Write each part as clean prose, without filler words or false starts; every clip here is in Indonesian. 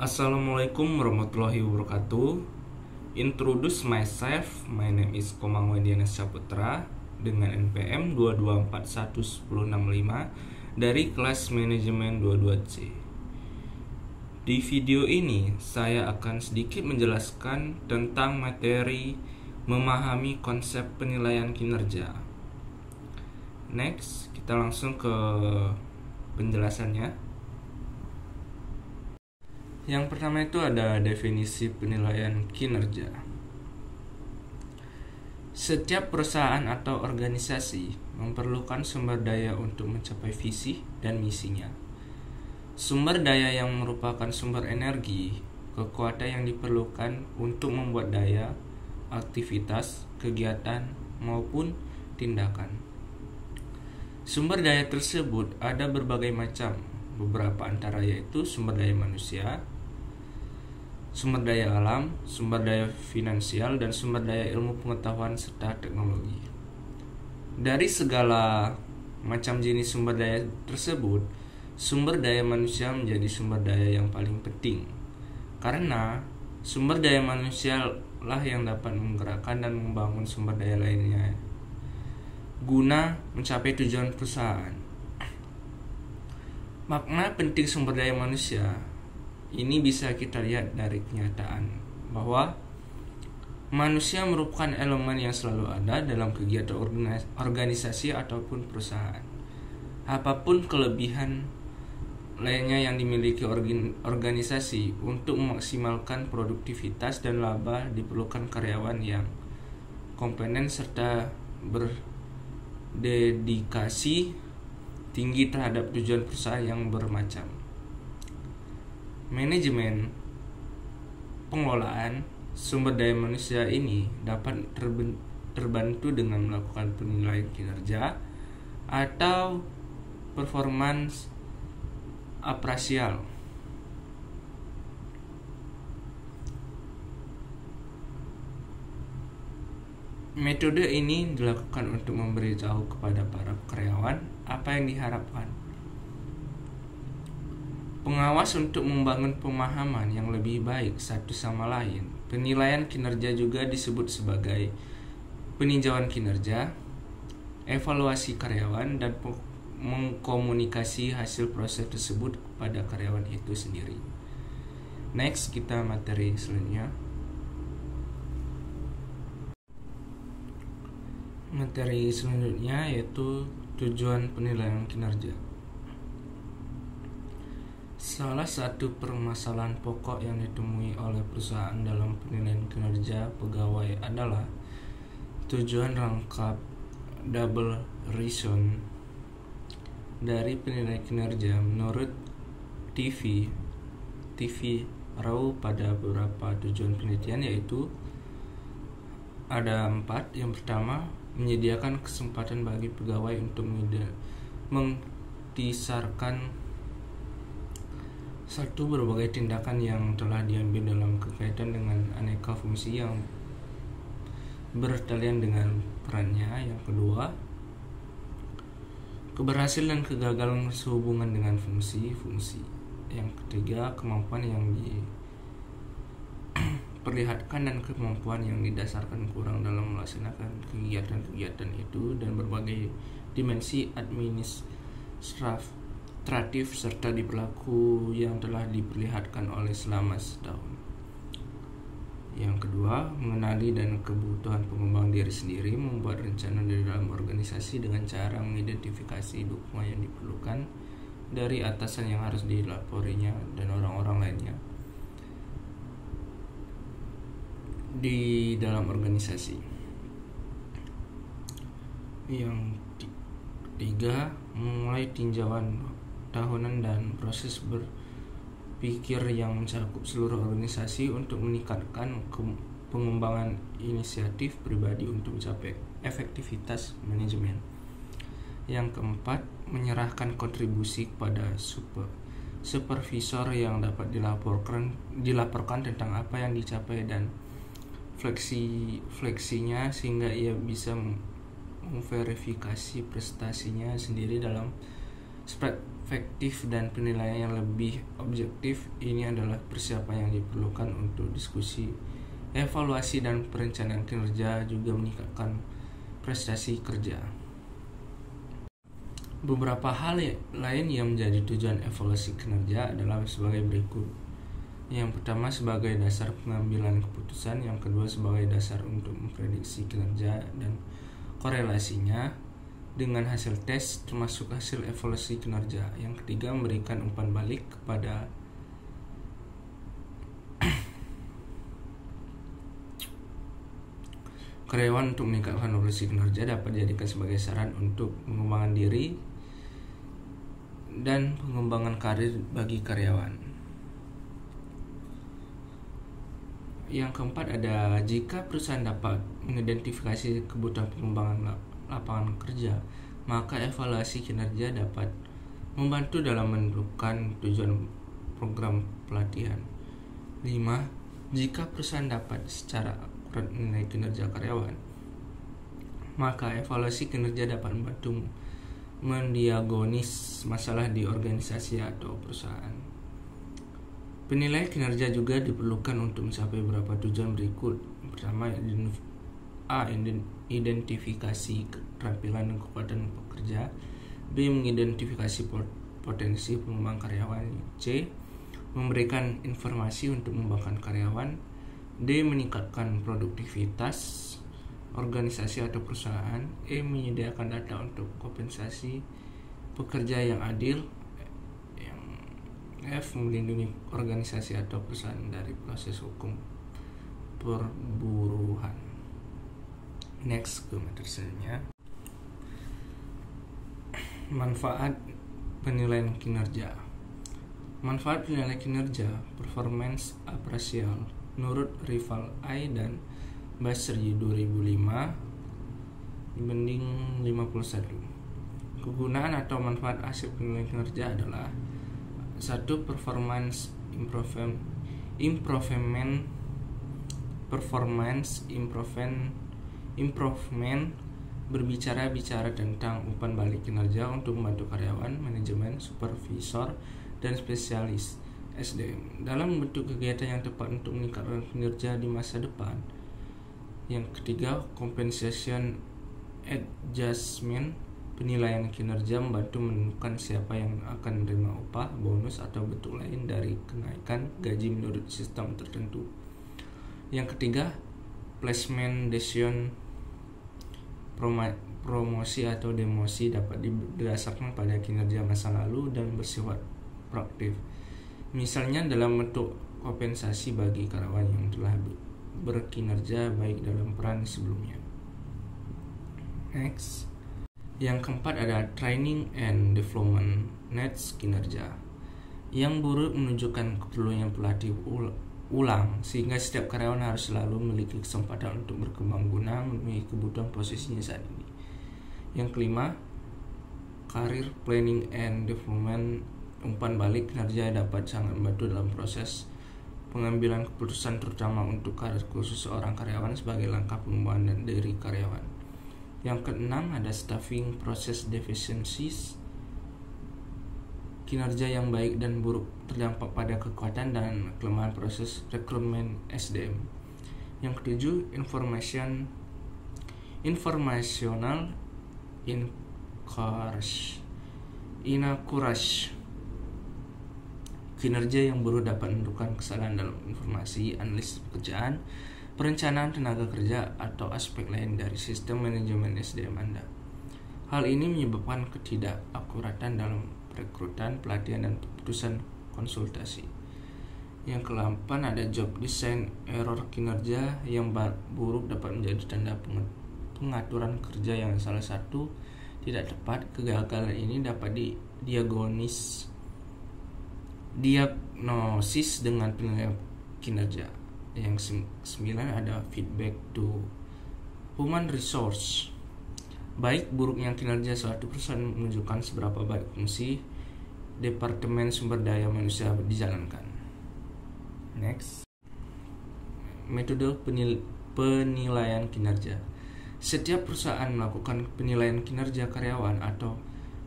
Assalamualaikum warahmatullahi wabarakatuh. Introduce myself. My name is Komang Wendianes Saputra dengan NPM 224111065 dari kelas manajemen 22C. Di video ini saya akan sedikit menjelaskan tentang materi memahami konsep penilaian kinerja. Next, kita langsung ke penjelasannya. Yang pertama itu ada definisi penilaian kinerja. Setiap perusahaan atau organisasi memerlukan sumber daya untuk mencapai visi dan misinya. Sumber daya yang merupakan sumber energi, kekuatan yang diperlukan untuk membuat daya, aktivitas, kegiatan, maupun tindakan. Sumber daya tersebut ada berbagai macam, beberapa antara yaitu sumber daya manusia, sumber daya alam, sumber daya finansial, dan sumber daya ilmu pengetahuan serta teknologi. Dari segala macam jenis sumber daya tersebut, sumber daya manusia menjadi sumber daya yang paling penting, karena sumber daya manusia lah yang dapat menggerakkan dan membangun sumber daya lainnya guna mencapai tujuan perusahaan. Makna penting sumber daya manusia ini bisa kita lihat dari kenyataan bahwa manusia merupakan elemen yang selalu ada dalam kegiatan organisasi ataupun perusahaan. Apapun kelebihan lainnya yang dimiliki organisasi, untuk memaksimalkan produktivitas dan laba diperlukan karyawan yang kompeten serta berdedikasi tinggi terhadap tujuan perusahaan yang bermacam. Manajemen pengelolaan sumber daya manusia ini dapat terbantu dengan melakukan penilaian kinerja atau performance appraisal. Metode ini dilakukan untuk memberitahu kepada para karyawan apa yang diharapkan. Pengawas untuk membangun pemahaman yang lebih baik satu sama lain. Penilaian kinerja juga disebut sebagai peninjauan kinerja, evaluasi karyawan, dan mengkomunikasi hasil proses tersebut kepada karyawan itu sendiri. Next, kita materi selanjutnya. Materi selanjutnya yaitu tujuan penilaian kinerja. Salah satu permasalahan pokok yang ditemui oleh perusahaan dalam penilaian kinerja pegawai adalah tujuan lengkap double reason dari penilaian kinerja. Menurut TV Raw pada beberapa tujuan penelitian, yaitu ada 4. Yang pertama, menyediakan kesempatan bagi pegawai untuk mengdasarkan satu berbagai tindakan yang telah diambil dalam kaitan dengan aneka fungsi yang bertalian dengan perannya. Yang kedua, keberhasilan dan kegagalan sehubungan dengan fungsi-fungsi. Yang ketiga, kemampuan yang diperlihatkan dan kemampuan yang didasarkan kurang dalam melaksanakan kegiatan-kegiatan itu, dan berbagai dimensi administratif serta perilaku yang telah diperlihatkan oleh selama setahun. Yang kedua, mengenali dan kebutuhan pengembang diri sendiri, membuat rencana di dalam organisasi dengan cara mengidentifikasi dukungan yang diperlukan dari atasan yang harus dilaporinya dan orang-orang lainnya di dalam organisasi. Yang ketiga, memulai tinjauan tahunan dan proses berpikir yang mencakup seluruh organisasi untuk meningkatkan pengembangan inisiatif pribadi untuk mencapai efektivitas manajemen. Yang keempat, menyerahkan kontribusi kepada supervisor yang dapat dilaporkan tentang apa yang dicapai dan fleksinya, sehingga ia bisa memverifikasi prestasinya sendiri dalam efektif dan penilaian yang lebih objektif. Ini adalah persiapan yang diperlukan untuk diskusi, evaluasi, dan perencanaan kinerja, juga meningkatkan prestasi kerja. Beberapa hal lain yang menjadi tujuan evaluasi kinerja adalah sebagai berikut. Yang pertama, sebagai dasar pengambilan keputusan. Yang kedua, sebagai dasar untuk memprediksi kinerja dan korelasinya dengan hasil tes, termasuk hasil evaluasi kinerja. Yang ketiga, memberikan umpan balik kepada karyawan untuk meningkatkan evaluasi kinerja, dapat dijadikan sebagai saran untuk pengembangan diri dan pengembangan karir bagi karyawan. Yang keempat ada, jika perusahaan dapat mengidentifikasi kebutuhan pengembangan lapangan kerja, maka evaluasi kinerja dapat membantu dalam menentukan tujuan program pelatihan. 5. Jika perusahaan dapat secara akurat menilai kinerja karyawan, maka evaluasi kinerja dapat membantu mendiagnosis masalah di organisasi atau perusahaan. Penilaian kinerja juga diperlukan untuk mencapai beberapa tujuan berikut. Pertama, identifikasi keterampilan dan kekuatan pekerja. B. Mengidentifikasi potensi pengembang karyawan. C. Memberikan informasi untuk mengembangkan karyawan. D. Meningkatkan produktivitas organisasi atau perusahaan. E. Menyediakan data untuk kompensasi pekerja yang adil. Yang F. Melindungi organisasi atau perusahaan dari proses hukum perburuhan. Next ke materi selanjutnya. Manfaat penilaian kinerja. Manfaat penilaian kinerja performance appraisal menurut Rival I dan Basri 2005 dibanding 51. Kegunaan atau manfaat hasil penilaian kinerja adalah 1. Performance improvement berbicara tentang umpan balik kinerja untuk membantu karyawan, manajemen, supervisor, dan spesialis SDM dalam membentuk kegiatan yang tepat untuk meningkatkan kinerja di masa depan. Yang ketiga, compensation adjustment, penilaian kinerja membantu menentukan siapa yang akan menerima upah, bonus, atau bentuk lain dari kenaikan gaji menurut sistem tertentu. Yang ketiga, placement decision, promosi atau demosi dapat didasarkan pada kinerja masa lalu dan bersifat proaktif. Misalnya dalam bentuk kompensasi bagi karyawan yang telah berkinerja baik dalam peran sebelumnya. Next. Yang keempat ada training and development needs kinerja. Yang buruk menunjukkan keperluan pelatih ulang, sehingga setiap karyawan harus selalu memiliki kesempatan untuk berkembang guna memenuhi kebutuhan posisinya saat ini. Yang kelima, career planning and development, umpan balik kinerja dapat sangat membantu dalam proses pengambilan keputusan, terutama untuk karir khusus seorang karyawan sebagai langkah pengembangan diri karyawan. Yang keenam ada staffing process deficiencies, kinerja yang baik dan buruk terdampak pada kekuatan dan kelemahan proses rekrutmen SDM. Yang ketujuh, informational inaccuracy, kinerja yang buruk dapat menentukan kesalahan dalam informasi, analisis pekerjaan, perencanaan tenaga kerja, atau aspek lain dari sistem manajemen SDM Anda. Hal ini menyebabkan ketidakakuratan dalam perekrutan, pelatihan, dan keputusan konsultasi. Yang ke-8 ada job design error, kinerja yang buruk dapat menjadi tanda pengaturan kerja yang salah satu tidak tepat. Kegagalan ini dapat diagnosis dengan penilaian kinerja. Yang 9 ada feedback to human resource. Baik buruknya kinerja suatu perusahaan menunjukkan seberapa baik fungsi departemen sumber daya manusia dijalankan. Next. Metode penilaian kinerja. Setiap perusahaan melakukan penilaian kinerja karyawan atau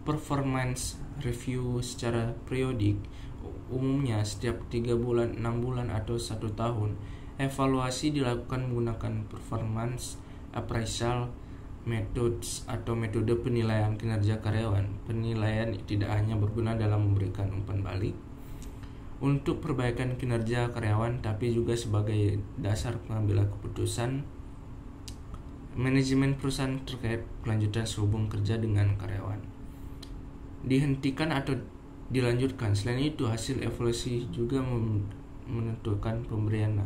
performance review secara periodik, umumnya setiap 3 bulan, 6 bulan, atau 1 tahun. Evaluasi dilakukan menggunakan performance appraisal methods atau metode penilaian kinerja karyawan. Penilaian tidak hanya berguna dalam memberikan umpan balik untuk perbaikan kinerja karyawan, tapi juga sebagai dasar pengambilan keputusan manajemen perusahaan terkait kelanjutan hubungan kerja dengan karyawan. Dihentikan atau dilanjutkan. Selain itu, hasil evaluasi juga menentukan pemberian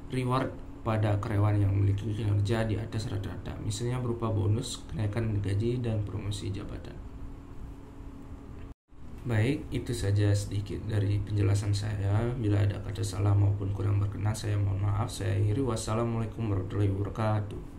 reward pada karyawan yang memiliki kinerja di atas rata-rata, misalnya berupa bonus, kenaikan gaji, dan promosi jabatan. Baik, itu saja sedikit dari penjelasan saya. Bila ada kata salah maupun kurang berkenan, saya mohon maaf. Saya akhiri. Wassalamualaikum warahmatullahi wabarakatuh.